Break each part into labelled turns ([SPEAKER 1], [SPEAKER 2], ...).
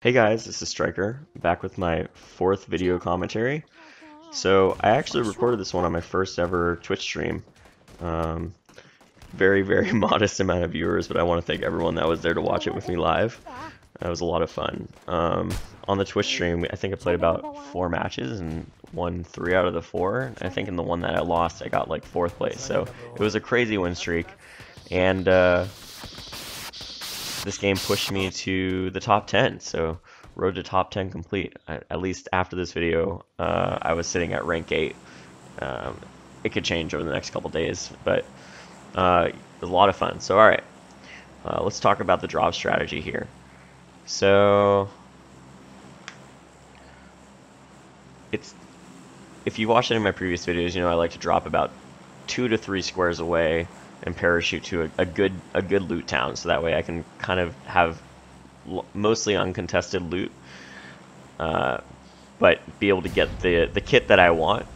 [SPEAKER 1] Hey guys, this is Striker, back with my fourth video commentary. So I actually recorded this one on my first ever Twitch stream. Um, very modest amount of viewers, but I want to thank everyone that was there to watch it with me live. That was a lot of fun. On the Twitch stream, I think I played about 4 matches and won 3 out of the 4. I think in the one that I lost, I got like 4th place. So it was a crazy win streak. And this game pushed me to the top 10, so road to top 10 complete. At least after this video, I was sitting at rank 8. Um, it could change over the next couple days, but it was a lot of fun. So alright, let's talk about the drop strategy here. So if you watched any of my previous videos, you know I like to drop about 2 to 3 squares away and parachute to a good loot town, so that way I can kind of have mostly uncontested loot, but be able to get the kit that I want.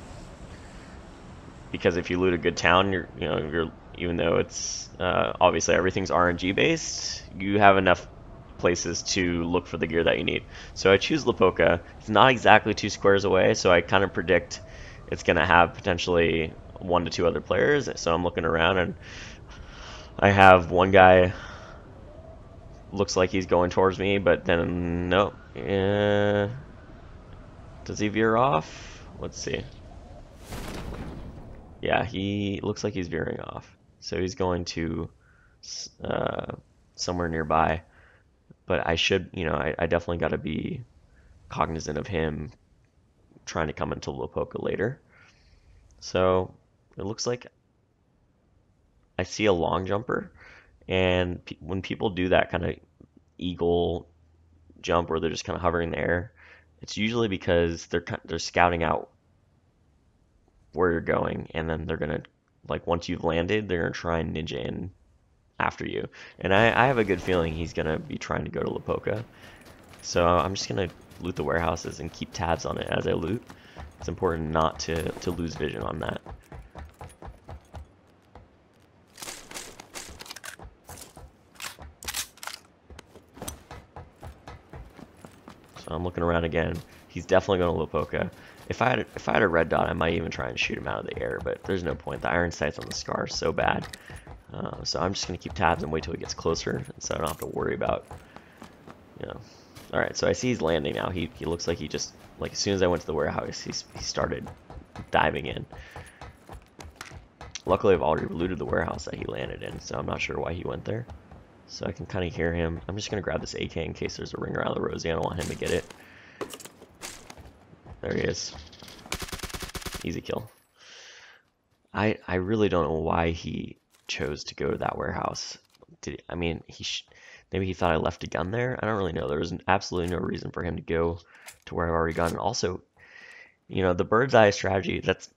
[SPEAKER 1] Because if you loot a good town, you're even though it's obviously everything's RNG based, you have enough places to look for the gear that you need. So I choose Lipoka. It's not exactly 2 squares away, so I kind of predict it's gonna have potentially 1 to 2 other players. So I'm looking around and I have one guy looks like he's going towards me, but then nope. Does he veer off? Let's see. Yeah, he looks like he's veering off. So he's going to somewhere nearby. But I should, I definitely got to be cognizant of him trying to come into Lopoka later. So it looks like I see a long jumper. And when people do that kind of eagle jump where they're just kind of hovering in the air, it's usually because they're scouting out where you're going, and then they're gonna, like, once you've landed, they're gonna try and ninja in after you. And I have a good feeling he's gonna be trying to go to Lipoka. So I'm just gonna loot the warehouses and keep tabs on it as I loot. It's important not to lose vision on that. So I'm looking around again. He's definitely going to Lipoka. If I had a red dot, I might even try and shoot him out of the air, but there's no point. The iron sights on the scar are so bad. So I'm just going to keep tabs and wait till he gets closer, so I don't have to worry about, Alright, so I see he's landing now. He looks like he just, like, as soon as I went to the warehouse, he started diving in. Luckily, I've already looted the warehouse that he landed in, so I'm not sure why he went there. So I can kind of hear him. I'm just going to grab this AK in case there's a ringer out of the Rosie. I don't want him to get it. There he is. Easy kill. I really don't know why he chose to go to that warehouse. Maybe he thought I left a gun there? I don't really know. There was absolutely no reason for him to go to where I've already gone. And also, the bird's eye strategy, that's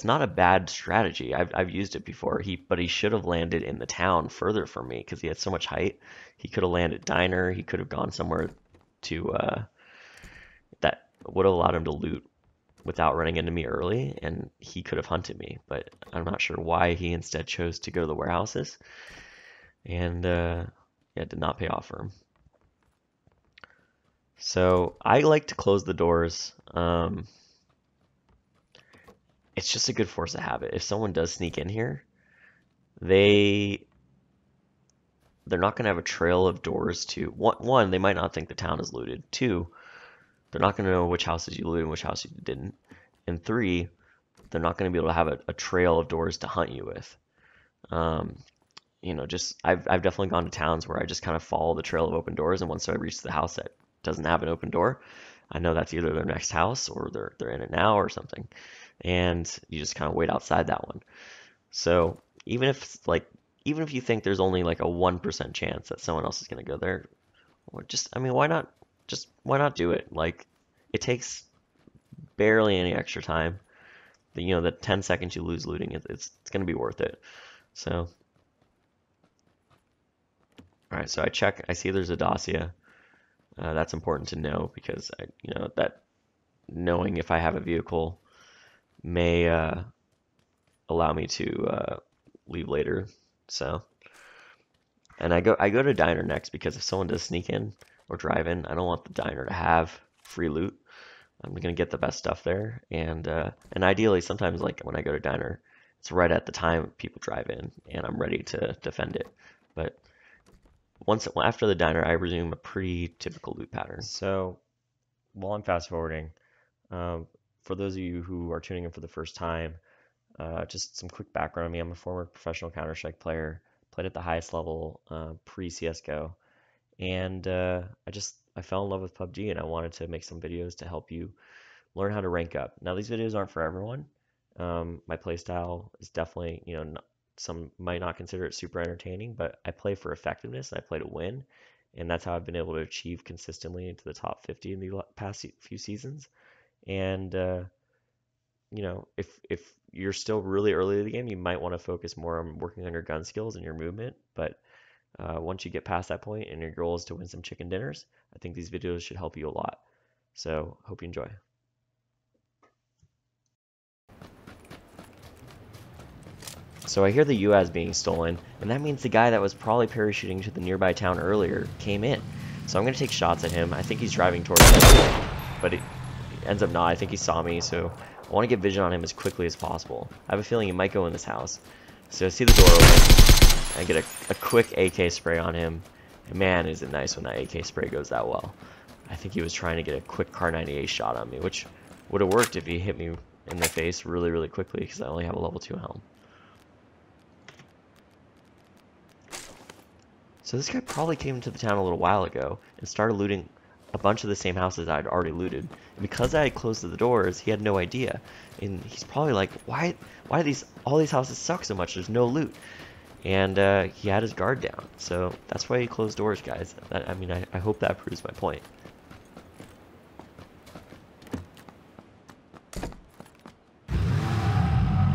[SPEAKER 1] not a bad strategy. I've used it before. But he should have landed in the town further from me because he had so much height. He could have landed diner. He could have gone somewhere to that would have allowed him to loot without running into me early, and he could have hunted me. But I'm not sure why he instead chose to go to the warehouses. And yeah, it did not pay off for him. So I like to close the doors. It's just a good force of habit. If someone does sneak in here, they're not going to have a trail of doors to... One, they might not think the town is looted. 2, they're not going to know which houses you looted and which houses you didn't. And 3, they're not going to be able to have a trail of doors to hunt you with. I've definitely gone to towns where I just kind of follow the trail of open doors, and once I reach the house that doesn't have an open door, I know that's either their next house or they're in it now or something. And you just kind of wait outside that one. So even if you think there's only like a 1% chance that someone else is going to go there, why not do it? Like, it takes barely any extra time. The 10 seconds you lose looting, it's going to be worth it. So, all right, so I see there's a Dacia. That's important to know because that knowing if I have a vehicle may allow me to leave later. So, and I go to diner next because if someone does sneak in, or drive-in. I don't want the diner to have free loot. I'm gonna get the best stuff there, and ideally, sometimes like when I go to diner, it's right at the time people drive in, and I'm ready to defend it. But once after the diner, I resume a pretty typical loot pattern. So while I'm fast forwarding, for those of you who are tuning in for the first time, just some quick background on me. I'm a former professional Counter-Strike player, played at the highest level pre-CSGO, and I fell in love with PUBG, and I wanted to make some videos to help you learn how to rank up. Now, these videos aren't for everyone. My playstyle is definitely, some might not consider it super entertaining, but I play for effectiveness and I play to win. And that's how I've been able to achieve consistently into the top 50 in the past few seasons. And, if you're still really early in the game, you might want to focus more on working on your gun skills and your movement. But once you get past that point and your goal is to win some chicken dinners, I think these videos should help you a lot. So, hope you enjoy. So I hear the UAS being stolen, and that means the guy that was probably parachuting to the nearby town earlier came in. So I'm going to take shots at him. I think he's driving towards me, but he ends up not. I think he saw me, so I want to get vision on him as quickly as possible. I have a feeling he might go in this house. So I see the door open. I get a quick AK spray on him. And man, is it nice when that AK spray goes that well. I think he was trying to get a quick Kar 98 shot on me, which would have worked if he hit me in the face really, really quickly because I only have a level 2 helm. So this guy probably came into the town a little while ago and started looting a bunch of the same houses I'd already looted. And because I had closed the doors, he had no idea. And he's probably like, why do all these houses suck so much? There's no loot. And he had his guard down. So that's why he closed doors, guys. I hope that proves my point.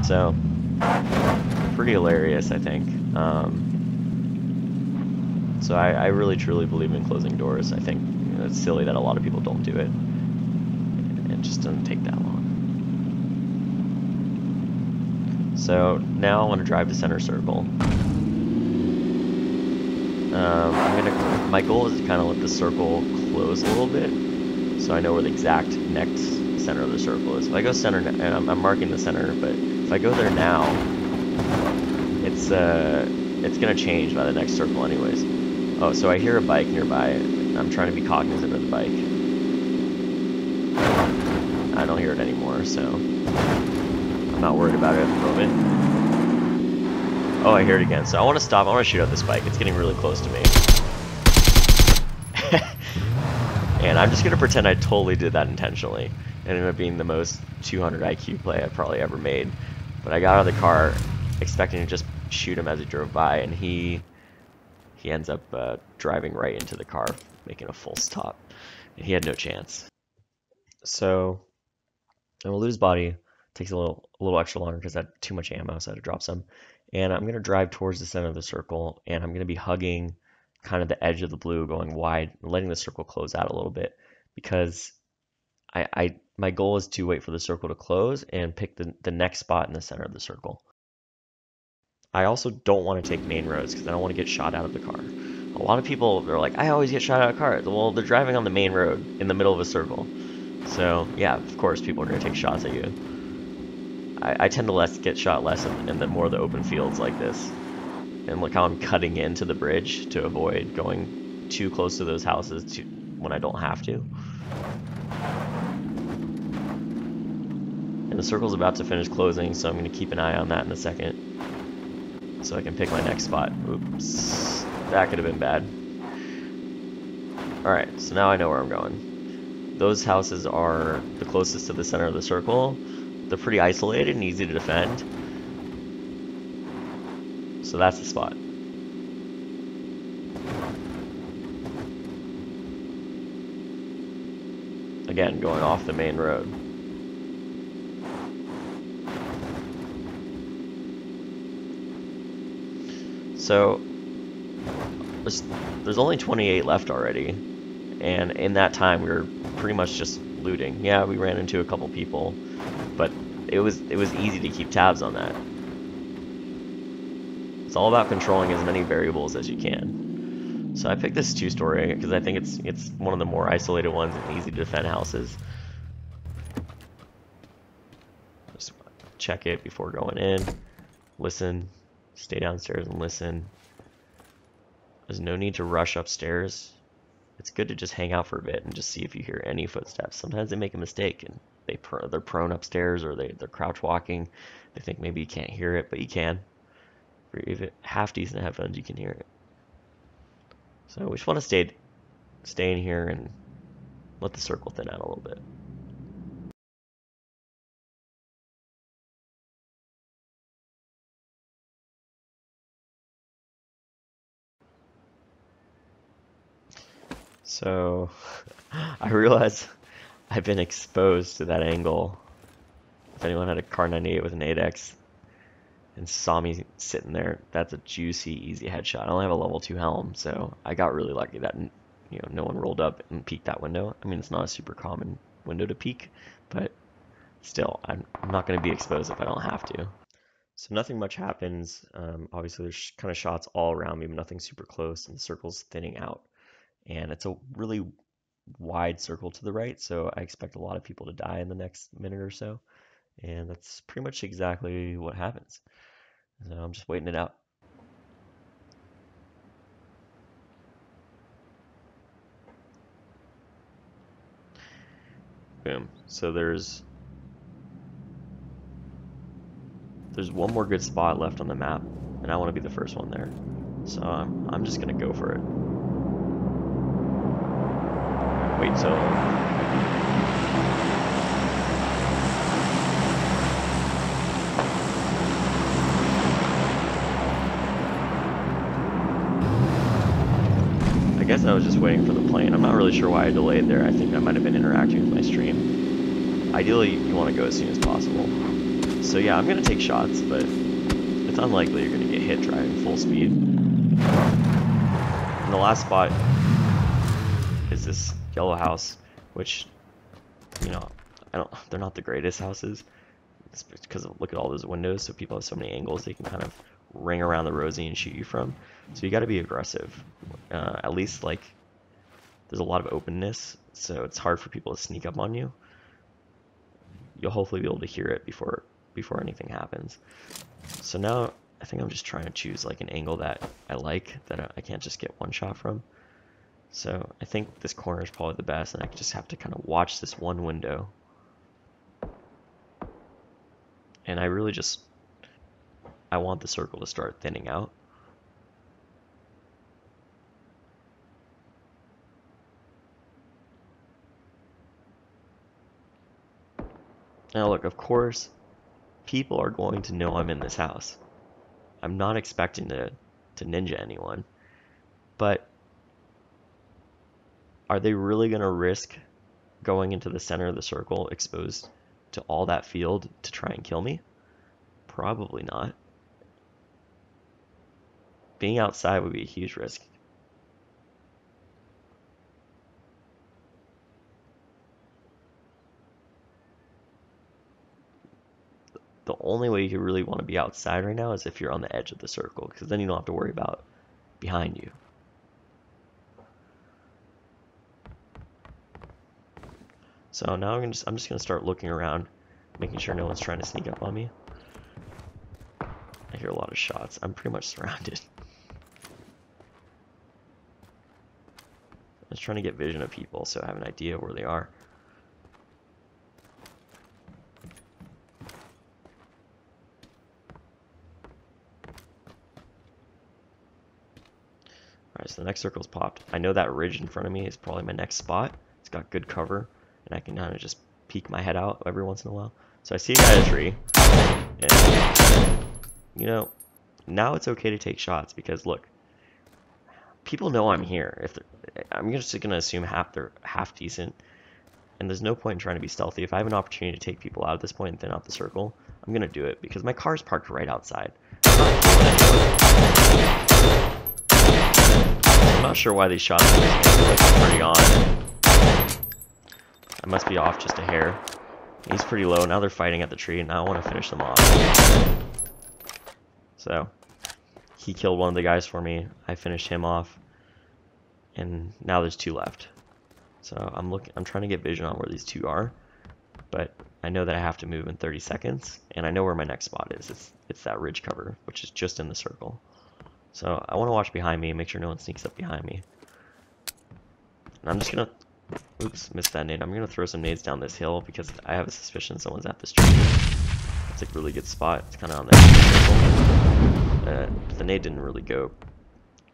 [SPEAKER 1] So, pretty hilarious, I think. So I really truly believe in closing doors. I think it's silly that a lot of people don't do it. It just doesn't take that long. So now I want to drive to center circle. My goal is to kind of let the circle close a little bit, so I know where the exact next center of the circle is. If I go center, and I'm marking the center, but if I go there now, it's gonna change by the next circle anyways. Oh, so I hear a bike nearby. I'm trying to be cognizant of the bike. I don't hear it anymore, so I'm not worried about it at the moment. Oh, I hear it again. So I want to stop. I want to shoot at this bike. It's getting really close to me. And I'm just going to pretend I totally did that intentionally. It ended up being the most 200 IQ play I've probably ever made. But I got out of the car expecting to just shoot him as he drove by, and he ends up driving right into the car, making a full stop. And he had no chance. So I'm gonna lose his body. Takes a little extra longer because I had too much ammo, so I had to drop some. And I'm gonna drive towards the center of the circle, and I'm gonna be hugging kind of the edge of the blue, going wide, letting the circle close out a little bit, because my goal is to wait for the circle to close and pick the next spot in the center of the circle. I also don't want to take main roads because I don't want to get shot out of the car. A lot of people, they're like, I always get shot out of cars. Well, they're driving on the main road in the middle of a circle. So, yeah, of course, people are going to take shots at you. I tend to get shot less in the more of the open fields like this. And look how I'm cutting into the bridge to avoid going too close to those houses when I don't have to. And the circle's about to finish closing, so I'm going to keep an eye on that in a second, so I can pick my next spot. Oops, that could have been bad. Alright, so now I know where I'm going. Those houses are the closest to the center of the circle. They're pretty isolated and easy to defend. So that's the spot. Again, going off the main road. So there's only 28 left already, and in that time we were pretty much just looting. Yeah, we ran into a couple people, but it was easy to keep tabs on that. It's all about controlling as many variables as you can. So I picked this two-story because I think it's one of the more isolated ones and easy to defend houses. Just check it before going in. Listen. Stay downstairs and listen. There's no need to rush upstairs. It's good to just hang out for a bit and just see if you hear any footsteps. Sometimes they make a mistake and they're prone upstairs, or they're crouch walking. They think maybe you can't hear it, but you can. If you're even half decent headphones, you can hear it. So we just want to stay in here and let the circle thin out a little bit. So I realize I've been exposed to that angle. If anyone had a Car 98 with an 8X and saw me sitting there, that's a juicy, easy headshot. I only have a level 2 helm, so I got really lucky that no one rolled up and peeked that window. I mean, it's not a super common window to peek, but still, I'm not going to be exposed if I don't have to. So nothing much happens. Obviously, there's kind of shots all around me, but nothing super close, and the circle's thinning out. And it's a really wide circle to the right, so I expect a lot of people to die in the next minute or so. And that's pretty much exactly what happens. So I'm just waiting it out. Boom. So there's one more good spot left on the map, and I want to be the first one there. So I'm just gonna go for it. Wait till I guess I was just waiting for the plane. I'm not really sure why I delayed there. I think I might have been interacting with my stream. Ideally, you want to go as soon as possible. So yeah, I'm going to take shots, but it's unlikely you're going to get hit driving full speed. And the last spot is this yellow house, which, they're not the greatest houses. It's because look at all those windows, so people have so many angles they can kind of ring around the rosy and shoot you from. So you got to be aggressive. At least there's a lot of openness, so it's hard for people to sneak up on you. You'll hopefully be able to hear it before anything happens. So now I think I'm just trying to choose an angle that I like, that I can't just get one shot from. So I think this corner is probably the best, and I just have to kind of watch this one window. And I really I want the circle to start thinning out. Now look, of course, people are going to know I'm in this house. I'm not expecting to ninja anyone, but are they really going to risk going into the center of the circle exposed to all that field to try and kill me? Probably not. Being outside would be a huge risk. The only way you really want to be outside right now is if you're on the edge of the circle, because then you don't have to worry about behind you. So now I'm just gonna start looking around, making sure no one's trying to sneak up on me. I hear a lot of shots. I'm pretty much surrounded. I'm just trying to get vision of people so I have an idea of where they are. Alright, so the next circle's popped. I know that ridge in front of me is probably my next spot. It's got good cover, and I can kind of just peek my head out every once in a while. So I see a guy in a tree, and, now it's okay to take shots, because look, people know I'm here. I'm just gonna assume they're half decent, and there's no point in trying to be stealthy. If I have an opportunity to take people out at this point and thin out the circle, I'm gonna do it, because my car's parked right outside. I'm not sure why these shots are pretty on. I must be off just a hair. He's pretty low. Now they're fighting at the tree, and now I want to finish them off. So he killed one of the guys for me. I finished him off. and now there's 2 left. So I'm trying to get vision on where these 2 are, but I know that I have to move in 30 seconds, and I know where my next spot is. It's that ridge cover, which is just in the circle. So I want to watch behind me and make sure no one sneaks up behind me. And I'm just gonna, oops, missed that nade. I'm gonna throw some nades down this hill because I have a suspicion someone's at this tree. It's a really good spot. It's kind of on the edge of the circle. The nade didn't really go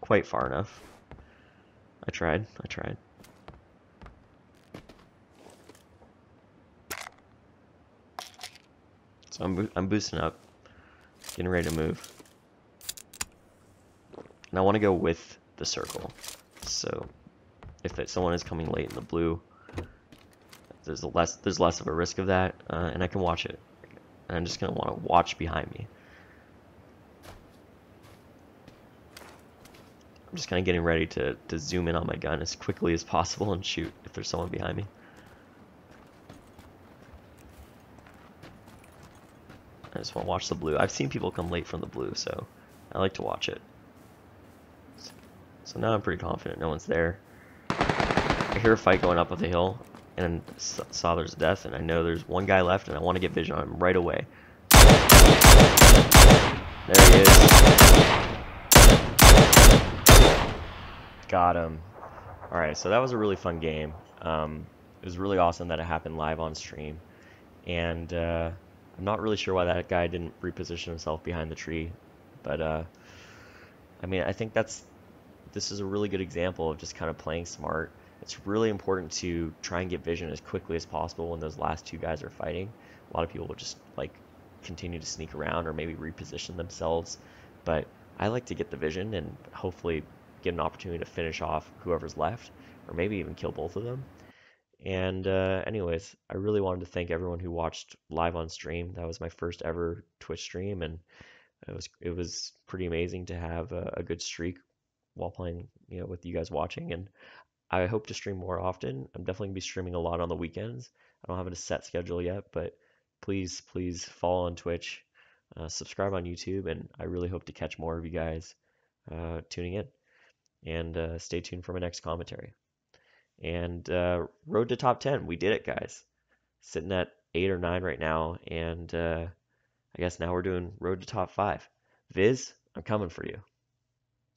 [SPEAKER 1] quite far enough. I tried. So I'm boosting up, getting ready to move. And I want to go with the circle. So if someone is coming late in the blue, there's less of a risk of that, and I can watch it. And I'm just gonna want to watch behind me. I'm just kind of getting ready to zoom in on my gun as quickly as possible and shoot if there's someone behind me. I just want to watch the blue. I've seen people come late from the blue, so I like to watch it. So now I'm pretty confident no one's there. I hear a fight going up the hill, and saw there's a death, and I know there's one guy left, and I want to get vision on him right away. There he is. Got him. Alright, so that was a really fun game. It was really awesome that it happened live on stream. And I'm not really sure why that guy didn't reposition himself behind the tree. But I mean, I think this is a really good example of just kind of playing smart. It's really important to try and get vision as quickly as possible when those last 2 guys are fighting. A lot of people will just like continue to sneak around or maybe reposition themselves. But I like to get the vision and hopefully get an opportunity to finish off whoever's left, or maybe even kill both of them. And anyways, I really wanted to thank everyone who watched live on stream. That was my first ever Twitch stream, and it was pretty amazing to have a good streak while playing, with you guys watching. And I hope to stream more often. I'm definitely gonna be streaming a lot on the weekends. I don't have a set schedule yet, but please follow on Twitch, subscribe on YouTube, and I really hope to catch more of you guys tuning in. And stay tuned for my next commentary. And road to top 10, we did it, guys. Sitting at 8 or 9 right now, and I guess now we're doing road to top 5. Viz, I'm coming for you.